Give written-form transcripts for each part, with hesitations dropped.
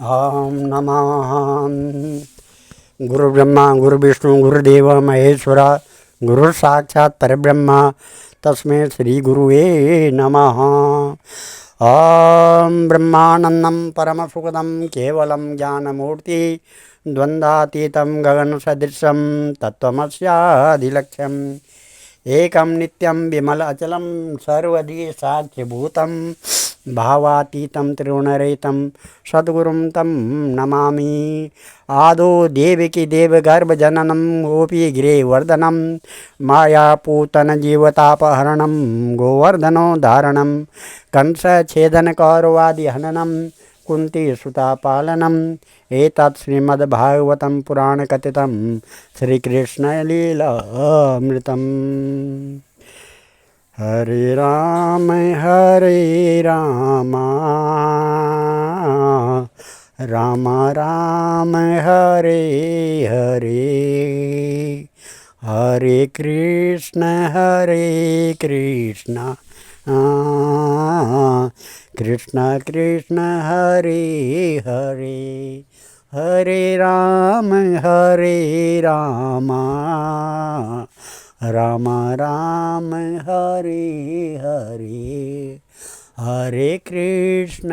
ओम नमः गुरुब्रह्मा गुरुविष्णु गुरुदेव महेश्वर गुरु साक्षात् परब्रह्म तस्मै श्री गुरुवे नमः। ओम ब्रह्मानंदं परमसुखदं केवलं ज्ञानमूर्ति द्वंद्वातीतं गगनसदृशं तत्त्वमस्यादिलक्ष्यम् एकं नित्यं विमल अचलं सर्वदी साक्षिभूतं भावातीतं त्रिगुणरहितं सद्गुरुं तं नमामि। आदो देवकी देवगर्भजननं गोपीगिरिवर्धनं मायापूतनजीवतापहरणं गोवर्धनोद्धारणं कंसच्छेदनकौरवादिहननं कुन्तीसुतापालनम् एतत् श्रीमद्भागवतं पुराणकथितं श्रीकृष्णलीलामृतम्। हरे राम राम राम हरे हरे, हरे कृष्ण कृष्ण कृष्ण हरे हरे, हरे राम राम राम हरे हरे, हरे कृष्ण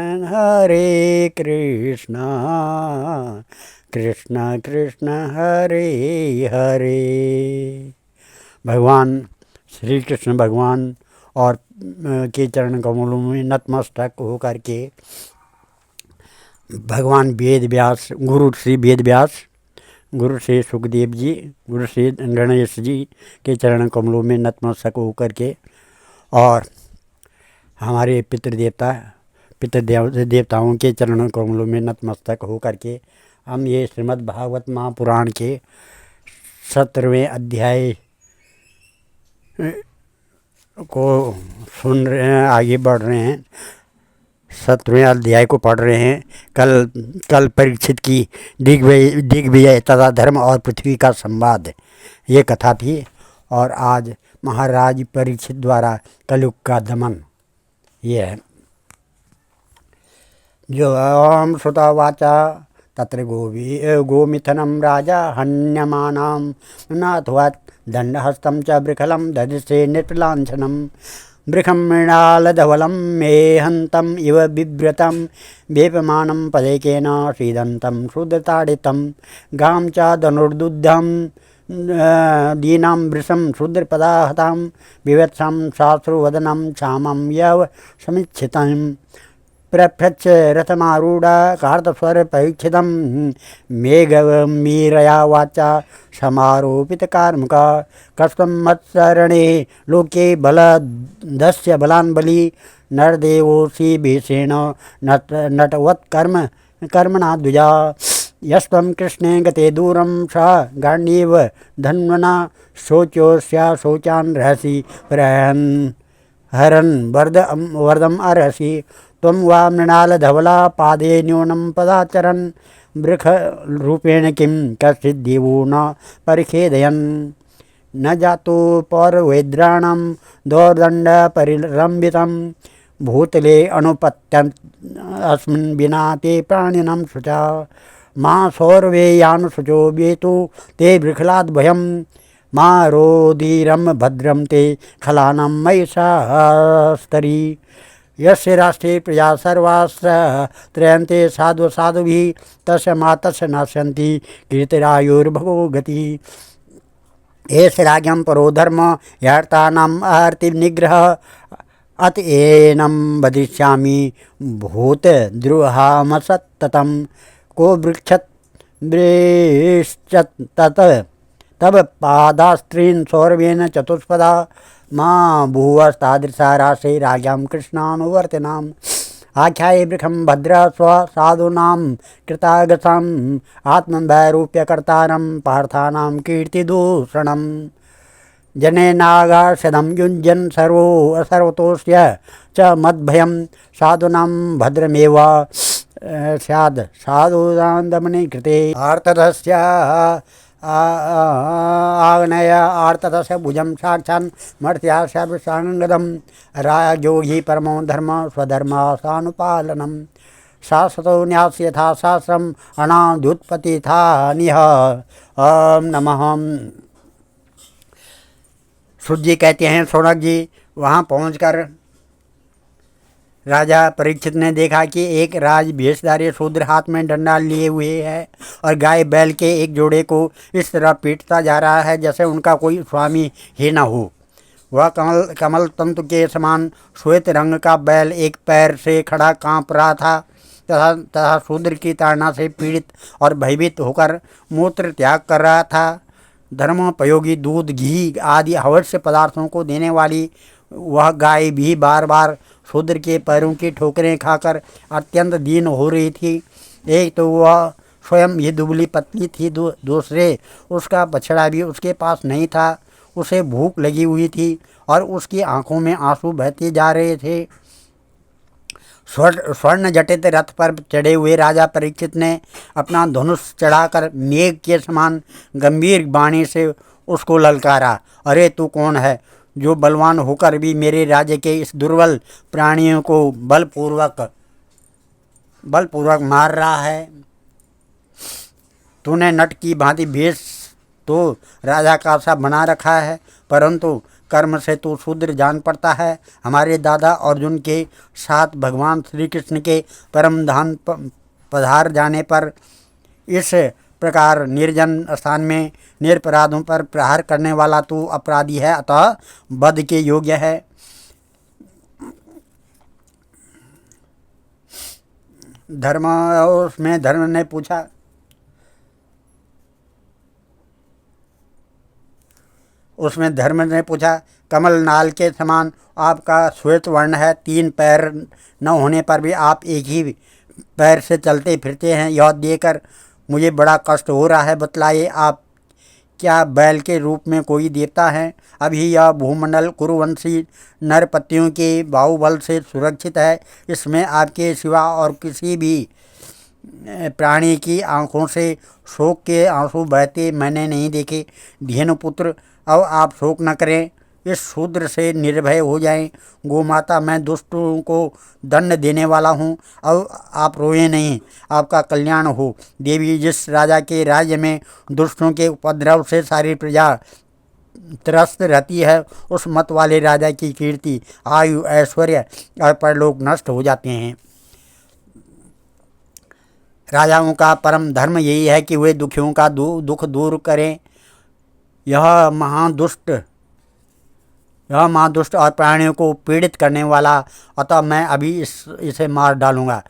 कृष्ण कृष्ण हरे हरे। भगवान श्री कृष्ण भगवान और के चरण कमलों में नतमस्तक होकर के भगवान वेद व्यास गुरु श्री वेद व्यास, गुरु श्री सुखदेव जी, गुरु श्री गणेश जी के चरण कमलों में नतमस्तक होकर के और हमारे देवताओं के चरण कमलों में नतमस्तक होकर के हम ये श्रीमद् भागवत महापुराण के 17वें अध्याय को सुन रहे हैं, आगे बढ़ रहे हैं, 17वें अध्याय को पढ़ रहे हैं। कल परीक्षित की दिग्विजय तथा धर्म और पृथ्वी का संवाद ये कथा थी और आज महाराज परीक्षित द्वारा कलयुग का दमन ये है। जो ओम श्रुतवाचा तत्र गोमिथनं राजा हन्यमानां नाथवत् दंडहस्तं च बृखलं ददृशे नृपलांछनं बृखं मृणालधवलं मेहन्तं इव बिभ्रतं वेपमानं पदेकेन सीदन्तं शूद्रताडितं गां च धनुर्दुग्धं दीनां वृषं शूद्रपदाहतां विवत्सं शास्त्रवदनं क्षामं यव समीक्षितं प्रप्रच्छ रथमारूढ़ा कार्तस्वर परीक्षितं मेघमीरया वाचा समारोपित कार्मुका कष्टं मत्सरणे लोके बलदस्य बलान् बली नरदेवोऽसि भीषेण कर्मणा द्विजा यस्त्वं कृष्णे गते दूरं स गाण्डीव धन्वना शोच्योऽस्या शोचान् रहसि प्रहन् हरन् वर्दम् अर्हसि त्वं वा मृणालधवला पादे न्यूनं पदाचरन् वृषरूपेण किं कश्चिद्देवो न परिखेदयन् न जातो पौरवेद्राणां दौर्दण्डपरिरम्भितं भूतले अनुपत्यन् अस्मिन् विना ते प्राणिनं शुचा मा सौरवेयानुशुचो वेतु ते वृखलाद् भयं मा रोदीरं भद्रं ते खलानं मयि शास्तरी यस्य राष्ट्रे प्रजा सर्वास्त्र त्रयन्ते साधु साधुभिः तस्य मातस्य नाशयन्ति कीर्तिरायुर्भवो गति एष राज्ञं परो धर्म यार्तानाम् आर्ति निग्रह अतएनं वदिष्यामि भूतद्रुहामसत्ततं को वृक्षत् तत् तब पादास्त्रीन् सौरभेन चतुष्पदा माँ भूवस्तादृशा राशे राज्ञां कृष्णानुवर्तिनाम् आख्याये वृखं भद्र स्व साधूनां कृतागसाम् आत्मवैरूप्यकर्तारं पार्थानां कीर्तिदूषणं जनेनागाशदं युञ्जन् सर्वो असर्वतोऽस्य च मद्भयं साधूनां भद्रमेव स्याद् साधूनां दमने कृते आर्तधस्य आग्नेय आर्तदश भुजं साक्षान् मर्त्याशांगदम राजो हि परमो धर्म स्वधर्मासानुपालनम शाश्वतो न्यास यथा शास्त्रम अनाद्युत्पत्ति था निह। ओम नमः। सूत जी कहते हैं, शौनक जी वहाँ पहुँचकर राजा परीक्षित ने देखा कि एक राज भेषधारी शूद्र हाथ में डंडा लिए हुए है और गाय बैल के एक जोड़े को इस तरह पीटता जा रहा है जैसे उनका कोई स्वामी ही न हो। वह कमल कमल तंतु के समान श्वेत रंग का बैल एक पैर से खड़ा कांप रहा था तथा शूद्र की ताड़ना से पीड़ित और भयभीत होकर मूत्र त्याग कर रहा था। धर्मोपयोगी दूध, घी आदि अवश्य पदार्थों को देने वाली वह गाय भी बार बार शूद्र के पैरों की ठोकरें खाकर अत्यंत दीन हो रही थी। एक तो वह स्वयं ही दुबली पतली थी, दूसरे उसका बछड़ा भी उसके पास नहीं था। उसे भूख लगी हुई थी और उसकी आंखों में आंसू बहते जा रहे थे। स्वर्ण जटित रथ पर चढ़े हुए राजा परीक्षित ने अपना धनुष चढ़ाकर मेघ के समान गंभीर वाणी से उसको ललकारा। अरे तू कौन है जो बलवान होकर भी मेरे राज्य के इस दुर्बल प्राणियों को बलपूर्वक मार रहा है? तूने नट की भांति भेष तो राजा का सा बना रखा है, परंतु कर्म से तो शूद्र जान पड़ता है। हमारे दादा अर्जुन के साथ भगवान श्री कृष्ण के परम धाम पधार जाने पर इस प्रकार निर्जन स्थान में निरपराधों पर प्रहार करने वाला तू अपराधी है, अतः वध के योग्य है। धर्म ने पूछा, उसमें धर्म ने पूछा, कमल नाल के समान आपका श्वेत वर्ण है, 3 पैर न होने पर भी आप एक ही पैर से चलते फिरते हैं। यह देखकर मुझे बड़ा कष्ट हो रहा है। बतलाइए, आप क्या बैल के रूप में कोई देवता हैं? अभी यह भूमंडल कुरुवंशी नरपतियों के बाहुबल से सुरक्षित है। इसमें आपके सिवा और किसी भी प्राणी की आंखों से शोक के आंसू बहते मैंने नहीं देखे। धेनुपुत्र, अब आप शोक न करें, इस शूद्र से निर्भय हो जाएं। गोमाता, मैं दुष्टों को दंड देने वाला हूँ, अब आप रोए नहीं, आपका कल्याण हो। देवी, जिस राजा के राज्य में दुष्टों के उपद्रव से सारी प्रजा त्रस्त रहती है, उस मत वाले राजा की कीर्ति, आयु, ऐश्वर्य और परलोक नष्ट हो जाते हैं। राजाओं का परम धर्म यही है कि वे दुखियों का दुख दूर करें। यह महादुष्ट और प्राणियों को पीड़ित करने वाला, अतः मैं अभी इसे मार डालूंगा।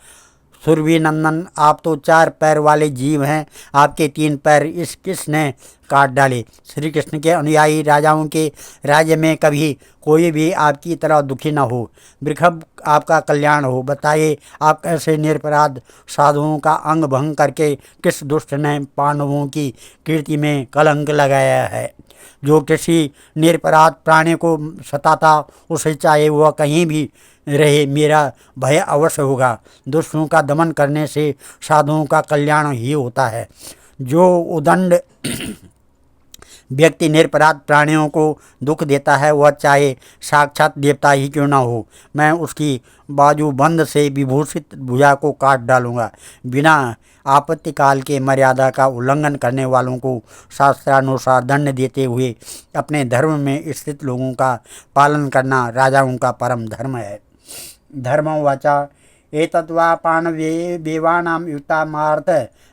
सुरभि नंदन, आप तो 4 पैर वाले जीव हैं, आपके 3 पैर इस किसने काट डाले? श्री कृष्ण के अनुयायी राजाओं के राज्य में कभी कोई भी आपकी तरह दुखी न हो। वृषभ, आपका कल्याण हो। बताइए, आप कैसे निरपराध साधुओं का अंग भंग करके किस दुष्ट ने पांडवों की कीर्ति में कलंक लगाया है? जो किसी निरपराध प्राणी को सताता, उसे चाहे वह कहीं भी रहे, मेरा भय अवश्य होगा। दुष्टों का दमन करने से साधुओं का कल्याण ही होता है। जो उदंड व्यक्ति निरपराध प्राणियों को दुख देता है, वह चाहे साक्षात देवता ही क्यों न हो, मैं उसकी बाजूबंद से विभूषित भुजा को काट डालूंगा। बिना आपत्ति काल के मर्यादा का उल्लंघन करने वालों को शास्त्रानुसार दंड देते हुए अपने धर्म में स्थित लोगों का पालन करना राजाओं का परम धर्म है। धर्मवाचा एतद्वा पाणवे देवानां युक्तामार्थ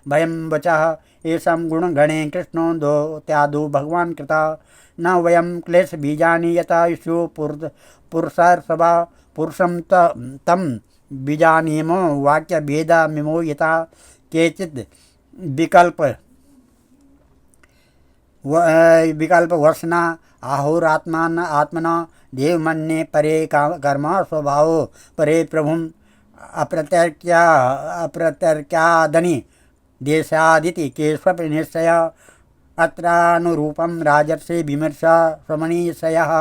भयं वचः एषं गुणगणे कृष्णो त्यादो भगवान कृता न वयं क्लेश बीजानि यथा यशो पुरुषार्षभा पुरुषं तम बीजानीमो वाक्य भेदा मिमो यथा केचित् विकल्प वर्षना आहोरात्मान आत्मना देवमन्ये परे कर्म स्वभाव परे प्रभुम अप्रत्यर्क्यादनि देशादिति केशव निश्चय अत्रानुरूपम राजर्षि विमर्शा समनीषयः।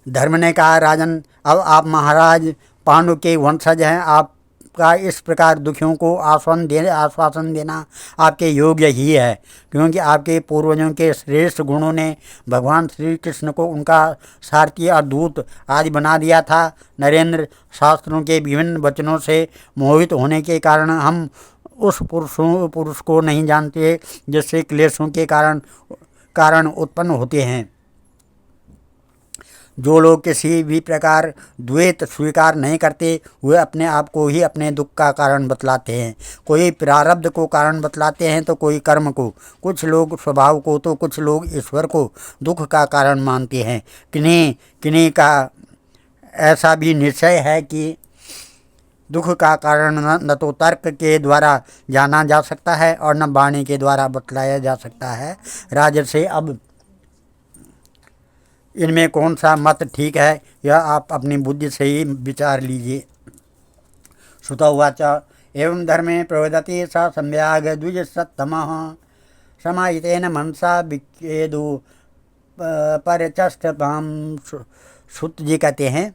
धर्म ने कहा, राजन, अब आप महाराज पांडु के वंशज हैं, आप का इस प्रकार दुखियों को आश्वासन देना आपके योग्य ही है, क्योंकि आपके पूर्वजों के श्रेष्ठ गुणों ने भगवान श्री कृष्ण को उनका सारथी और दूत आदि बना दिया था। नरेंद्र, शास्त्रों के विभिन्न वचनों से मोहित होने के कारण हम उस पुरुष को नहीं जानते जिससे क्लेशों के कारण उत्पन्न होते हैं। जो लोग किसी भी प्रकार द्वैत स्वीकार नहीं करते वे अपने आप को ही अपने दुख का कारण बतलाते हैं। कोई प्रारब्ध को कारण बतलाते हैं तो कोई कर्म को, कुछ लोग स्वभाव को तो कुछ लोग ईश्वर को दुख का कारण मानते हैं। किन्हीं का ऐसा भी निश्चय है कि दुख का कारण न तो तर्क के द्वारा जाना जा सकता है और न वाणी के द्वारा बतलाया जा सकता है। राजर्षि, अब इनमें कौन सा मत ठीक है यह आप अपनी बुद्धि से ही विचार लीजिए। श्रुत उवाच एवं धर्मे प्रवदति स सम्यग् द्विजसत्तमः समाहितेन मनसा विच्छेदो परचष्टभाम। श्रुत जी कहते हैं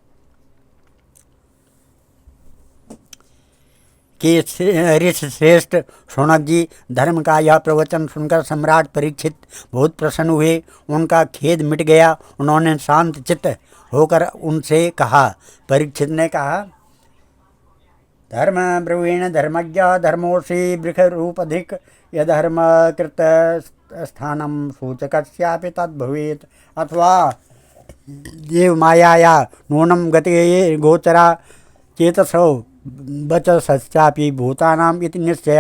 कि ऋषि श्रेष्ठ शौनक जी, धर्म का यह प्रवचन सुनकर सम्राट परीक्षित बहुत प्रसन्न हुए। उनका खेद मिट गया। उन्होंने शांत चित्त होकर उनसे कहा। परीक्षित ने कहा, धर्म ब्रुवीण धर्मज्ञ धर्मोषि वृक्ष रूपधिक यधर्म कृत स्थानम सूचकस्यापि तद्भवेत्। अथवा देव मायाया नूनम गति गोचरा चेतसो वचसश्चापि भूतानाम इति निश्चय।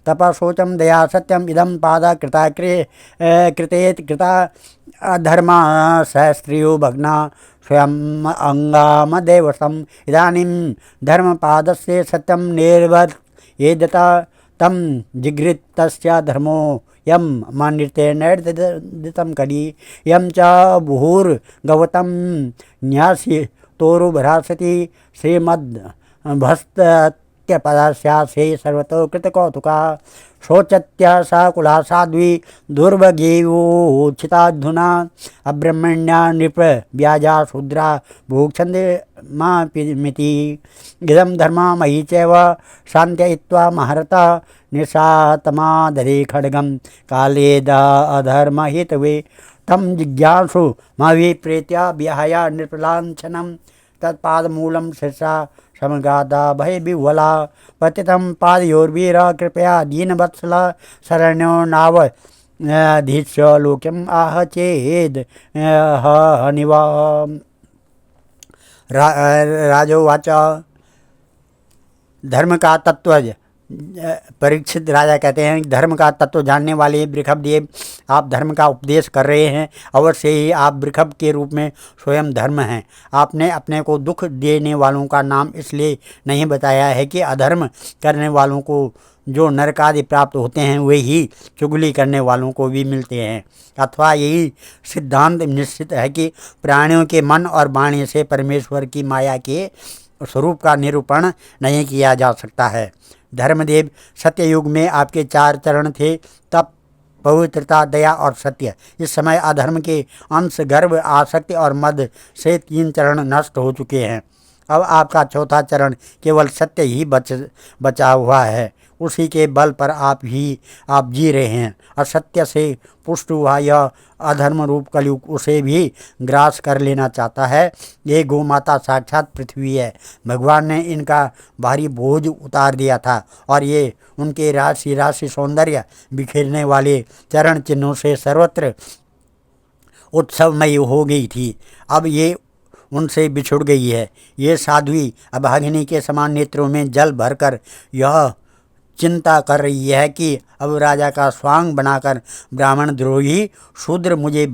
तपशोचम दया सत्यम इदम पादा कृता कृतेत कृता अधर्मा सहस्त्रियो भग्ना स्वयं अंगाम देवसम। इदानीं धर्मपादस्य सत्यम निर्वर्तयेदता तम जिगृतस्य धर्मो यम मान्यतेनैर्दितं कली यम च भूर्गवतं न्यासी तोरुभरासति श्रीमद् भस्तत्यपदास्यासे सर्वतो कृतकौतुका। शोचत्य सा कुला साध्वी दुर्भगेवोचिताधुना अब्रह्मण्या नृप व्याजा शूद्रा भोक्षन्ते मापिमिति। इदं धर्मा मयि चैव शान्त्ययित्वा महारता निशातमादरे खड्गं कालेदा अधर्महेतवे। तं जिज्ञासु मविप्रेत्या विहाय नृपलाञ्छनं तत्पादमूलं शीर्षा समगादा भय विह्वला। पतितं पादयोर्वीर कृपया दीनवत्सला शरण्यो नाव धीस्य लोक्यम आह चेद हनिवा। राजोवाच धर्म का तत्व। परीक्षित राजा कहते हैं धर्म का तत्व जानने वाले वृषभदेव, आप धर्म का उपदेश कर रहे हैं। अवश्य ही आप वृषभ के रूप में स्वयं धर्म हैं। आपने अपने को दुख देने वालों का नाम इसलिए नहीं बताया है कि अधर्म करने वालों को जो नरक आदि प्राप्त होते हैं वे ही चुगली करने वालों को भी मिलते हैं। अथवा यही सिद्धांत निश्चित है कि प्राणियों के मन और वाणी से परमेश्वर की माया के स्वरूप का निरूपण नहीं किया जा सकता है। धर्मदेव, सत्ययुग में आपके 4 चरण थे, तप, पवित्रता, दया और सत्य। इस समय अधर्म के अंश गर्व, आसक्ति और मद से 3 चरण नष्ट हो चुके हैं। अब आपका 4था चरण केवल सत्य ही बचा हुआ है। उसी के बल पर आप जी रहे हैं। असत्य से पुष्ट हुआ यह अधर्म रूप कलयुग उसे भी ग्रास कर लेना चाहता है। ये गोमाता साक्षात पृथ्वी है। भगवान ने इनका भारी बोझ उतार दिया था और ये उनके राशि राशि सौंदर्य बिखेरने वाले चरण चिन्हों से सर्वत्र उत्सवमयी हो गई थी। अब ये उनसे बिछुड़ गई है। ये साध्वी अभागिनी के समान नेत्रों में जल भरकर यह चिंता कर रही है कि अब राजा का स्वांग बनाकर ब्राह्मण द्रोही शूद्र मुझे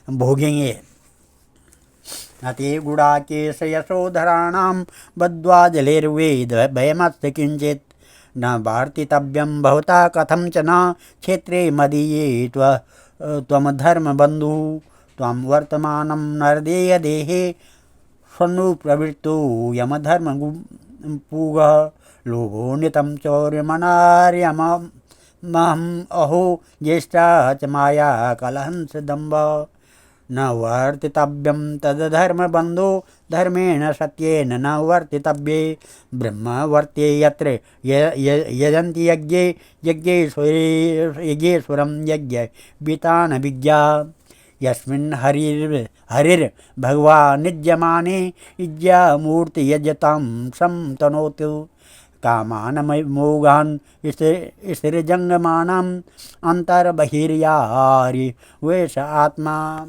भोगेंगे। अति गुड़ा केश यशोधराणाम बद्ध्वा जलेर्वेद भयमस्त किंचित न वार्तितव्यम भवता कथम च न क्षेत्रे मदीये त्वम धर्म बंधु त्वम वर्तमानं नरदेय देहे स्वनु प्रवृत्तो यम धर्म पूगः लोभो नितं चौर्यमनार्यमहम् अहो ज्येष्ठा च माया कलहंस दम्भ। न वर्तितव्यं तद्धर्मबन्धो धर्मेण सत्येन न वर्तितव्ये ब्रह्मवर्त्ये यत्र यजन्ति यज्ञे यज्ञेश्वरं यज्ञवितान विज्ञा यस्मिन् हरिर्भगवानिज्यमाने इज्यामूर्ति यजतां संतनोतु कामान मोगान स्थिरजंगमानाम अंतर्बहिर्यारि वैश आत्मा।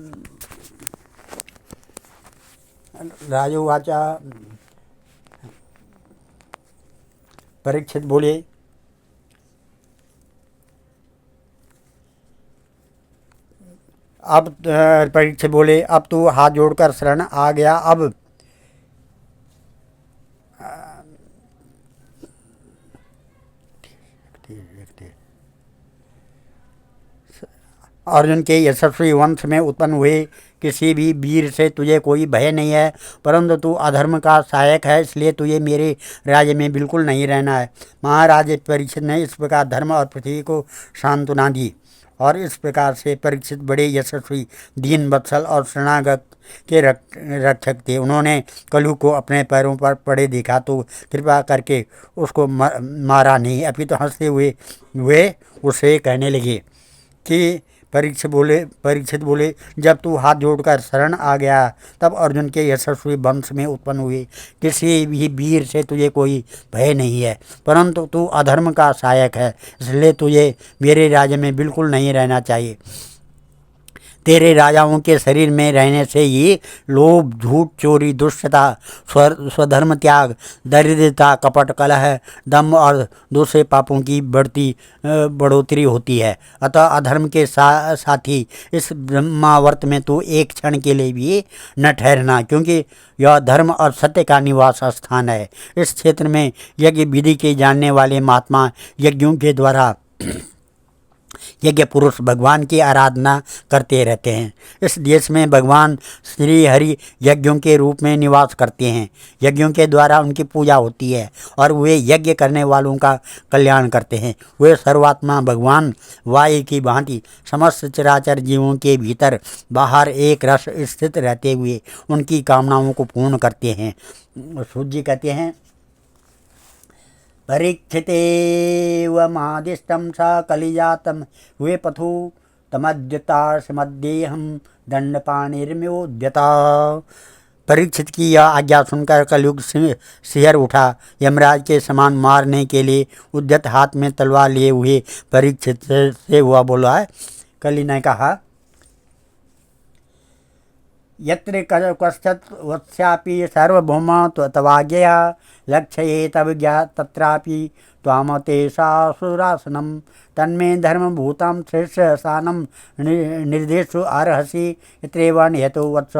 राजोवाचा परीक्षित बोले, अब तू हाथ जोड़कर शरण आ गया। अब अर्जुन के यशस्वी वंश में उत्पन्न हुए किसी भी वीर से तुझे कोई भय नहीं है, परंतु तू अधर्म का सहायक है, इसलिए तुझे मेरे राज्य में बिल्कुल नहीं रहना है। महाराज परीक्षित ने इस प्रकार धर्म और पृथ्वी को सांत्वना दी और इस प्रकार से परीक्षित बड़े यशस्वी, दीन वत्सल और शरणागत के रक्षक थे। उन्होंने कलु को अपने पैरों पर पड़े देखा तो कृपा करके उसको मारा नहीं, अभी तो हंसते हुए उसे कहने लगे कि परीक्षित बोले, जब तू हाथ जोड़कर शरण आ गया तब अर्जुन के यशस्वी वंश में उत्पन्न हुए किसी भी वीर से तुझे कोई भय नहीं है, परंतु तू अधर्म का सहायक है, इसलिए तुझे मेरे राज्य में बिल्कुल नहीं रहना चाहिए। तेरे राजाओं के शरीर में रहने से ही लोभ, झूठ, चोरी, दुष्टता, स्वधर्म त्याग, दरिद्रता, कपट, कलह, दम और दूसरे पापों की बढ़ोतरी होती है। अतः अधर्म के साथी इस ब्रह्मावर्त में तू एक क्षण के लिए भी न ठहरना, क्योंकि यह धर्म और सत्य का निवास स्थान है। इस क्षेत्र में यज्ञ विधि के जानने वाले महात्मा यज्ञों के द्वारा यज्ञ पुरुष भगवान की आराधना करते रहते हैं। इस देश में भगवान श्री हरि यज्ञों के रूप में निवास करते हैं। यज्ञों के द्वारा उनकी पूजा होती है और वे यज्ञ करने वालों का कल्याण करते हैं। वे सर्वात्मा भगवान वायु की भांति समस्त चराचर जीवों के भीतर बाहर एक रस स्थित रहते हुए उनकी कामनाओं को पूर्ण करते हैं। सूत जी कहते हैं, परीक्षितेवमादिष्टं स कलिजातं हुए पथु तमद्यता समद्येहं दंडपाणिर्म्योद्यता। परीक्षित की यह आज्ञा सुनकर कलयुग सिहर उठा। यमराज के समान मारने के लिए उद्यत हाथ में तलवार लिए हुए परीक्षित से हुआ बोला है। कलि ने कहा, यत्र कश्चित् वत्स्यापि सार्वभौम तवाज्ञया लक्ष्ये तव ज्ञात तत्रापि त्वामतेषासुरासनं तन्मे धर्मभूतां श्रेष्ठस्थानं निर्देशु अर्हसि यत्रैव नियतो वत्स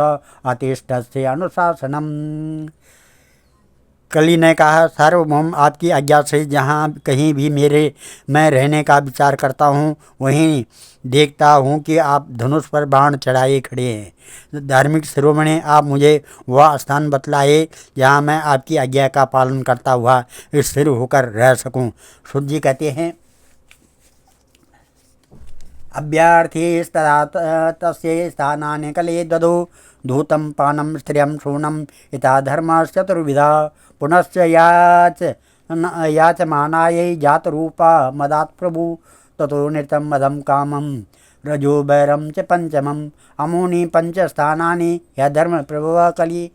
अतिष्ठस्य अनुशासनम्। कलि ने कहा, सार्वभौम आपकी आज्ञा से जहाँ कहीं भी मैं रहने का विचार करता हूँ वहीं देखता हूँ कि आप धनुष पर बाण चढ़ाए खड़े हैं। धार्मिक शिरोमणि, आप मुझे वह स्थान बतलाए जहाँ मैं आपकी आज्ञा का पालन करता हुआ स्थिर होकर रह सकूँ। सूत जी कहते हैं, अभ्यर्थी तस्य स्थानानि कले ददो धूतं पानं स्त्रियं शूनं यथा धर्मश्चतुर्विधा पुनश्च याचमानायै जातरूपा मदात् प्रभु ततो नृतं मदं कामं रजो वैरं च पंचमम् अमूनि पंचस्थानानि यः धर्म प्रभव कलि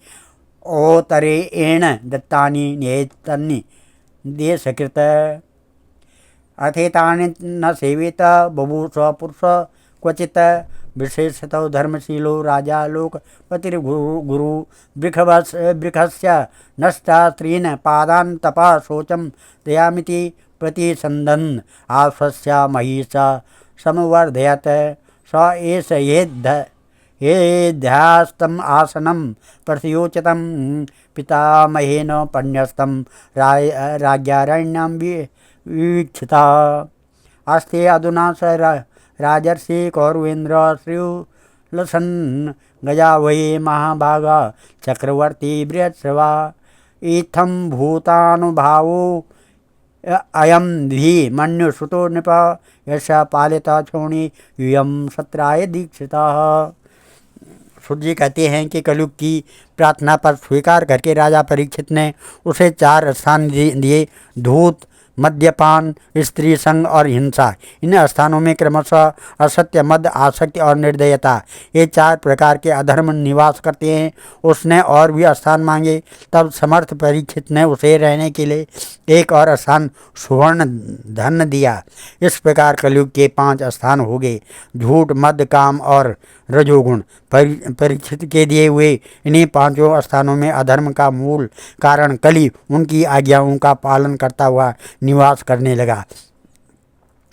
ओतरेण दत्तानि न्येतन्नि देशकृत अथेतानि न सेवित बभूष पुरुष क्वचित् विशेषतः धर्मशीलो राजा लोकपतिर्गुरु वृक्षस्य नष्टा स्त्रीन् पादान् तपः शौचं दयामिति प्रतिसन्दन् आश्वस्य महिषा समवर्धयत् स एष येऽध्यास्तम् आसनं प्रसयोचितं पितामहेन पण्यस्तं राज्ञारण्यां विवीक्षिता अस्ते अधुना स राजर्षि कौरवेन्द्र श्रीलसन् गजा वै महाभागा चक्रवर्ती बृहत्सवा इत्थं भूतानुभावो अयं धी मन्युसुतो नृप यश पालिता क्षोणी यूयं सत्राय दीक्षितः। सूत जी कहते हैं कि कलयुग की प्रार्थना पर स्वीकार करके राजा परीक्षित ने उसे 4 स्थान दिए: धूत, मद्यपान, स्त्री संग और हिंसा। इन स्थानों में क्रमशः असत्य, मद, आसक्ति और निर्दयता, ये 4 प्रकार के अधर्म निवास करते हैं। उसने और भी स्थान मांगे, तब समर्थ परीक्षित ने उसे रहने के लिए एक और स्थान सुवर्ण धन दिया। इस प्रकार कलयुग के 5 स्थान हो गए: झूठ, मद, काम और रजोगुण। परीक्षित के दिए हुए इन्हीं 5 स्थानों में अधर्म का मूल कारण कली उनकी आज्ञाओं का पालन करता हुआ निवास करने लगा।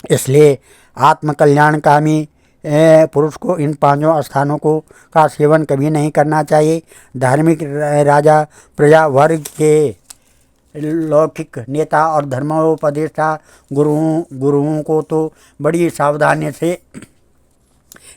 इसलिए आत्मकल्याणकामी पुरुष को इन 5 स्थानों का सेवन कभी नहीं करना चाहिए। धार्मिक राजा, प्रजा वर्ग के लौकिक नेता और धर्मोपदेष्टा गुरुओं को तो बड़ी सावधानी से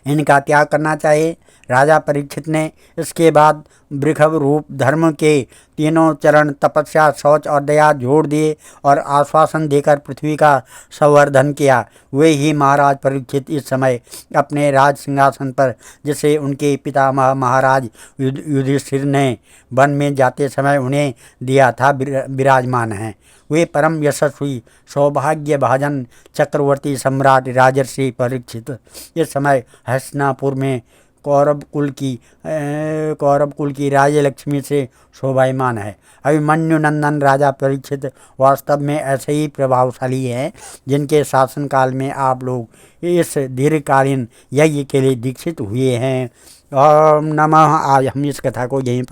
इनका त्याग करना चाहिए। राजा परीक्षित ने इसके बाद वृषभ रूप धर्म के 3 चरण तपस्या, शौच और दया जोड़ दिए और आश्वासन देकर पृथ्वी का संवर्धन किया। वे ही महाराज परीक्षित इस समय अपने राज सिंहासन पर, जिसे उनके पितामह महाराज युधिष्ठिर ने वन में जाते समय उन्हें दिया था, विराजमान हैं। वे परम यशस्वी सौभाग्य भाजन चक्रवर्ती सम्राट राजर्षि परीक्षित इस समय हस्तिनापुर में कौरव कुल की राज्यलक्ष्मी से शोभायमान है। अभिमन्यु नंदन राजा परीक्षित वास्तव में ऐसे ही प्रभावशाली हैं जिनके शासनकाल में आप लोग इस दीर्घकालीन यज्ञ के लिए दीक्षित हुए हैं। ओम नमः। आज हम इस कथा को यहीं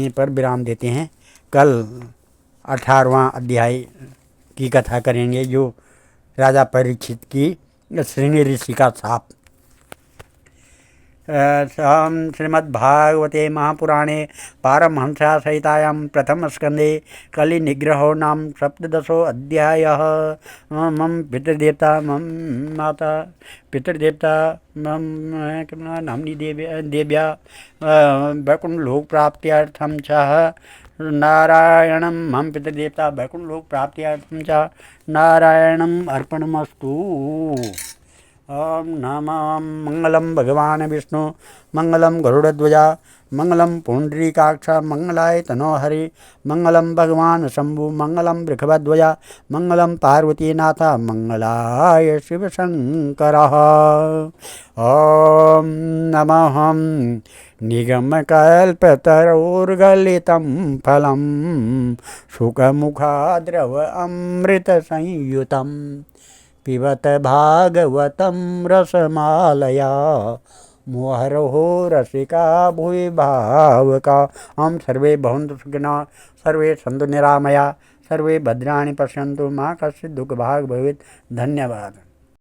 पर विराम देते हैं। कल 18वां अध्याय की कथा करेंगे, जो राजा परीक्षित की श्रृंगी ऋषि का शाप। श्रीमद्भागवते महापुराणे पारमहंस्या सहितायां प्रथम स्कंदे कलि निग्रहो नाम 17 अध्यायः। मम पितृदेवता, मम माता पितृदेवता, मम नाम्नी देव्या वैकुंठ लोक प्राप्त्यर्थं च नारायणं, मम पितृदेवता वैकुंठ लोक प्राप्त्यर्थं च नारायणम् अर्पणमस्तु। ओम नमः। मंगलम भगवान विष्णु, मंगलम गरुड़ध्वजा, मंगलम पुंडरीकाक्ष, मंगलाय तनोहरि, मंगलम भगवान शंभु, मंगलम वृषभध्वजा, मंगलम पार्वतीनाथ, मंगलाय शिव शंकर। ओम नमः। निगमकल्पतरोर्गलितं फलं सुखमुखाद्रव अमृतसंयुतं पिबत भागवतं रसमालया मुहरहो रसिका भुवि भावका। हम सर्वे भवन्तु सुखिनः, सर्वे सन्तु निरामया, सर्वे भद्राणि पश्यन्तु, मा कश्चित् दुःखभाग् भवेत्। धन्यवाद।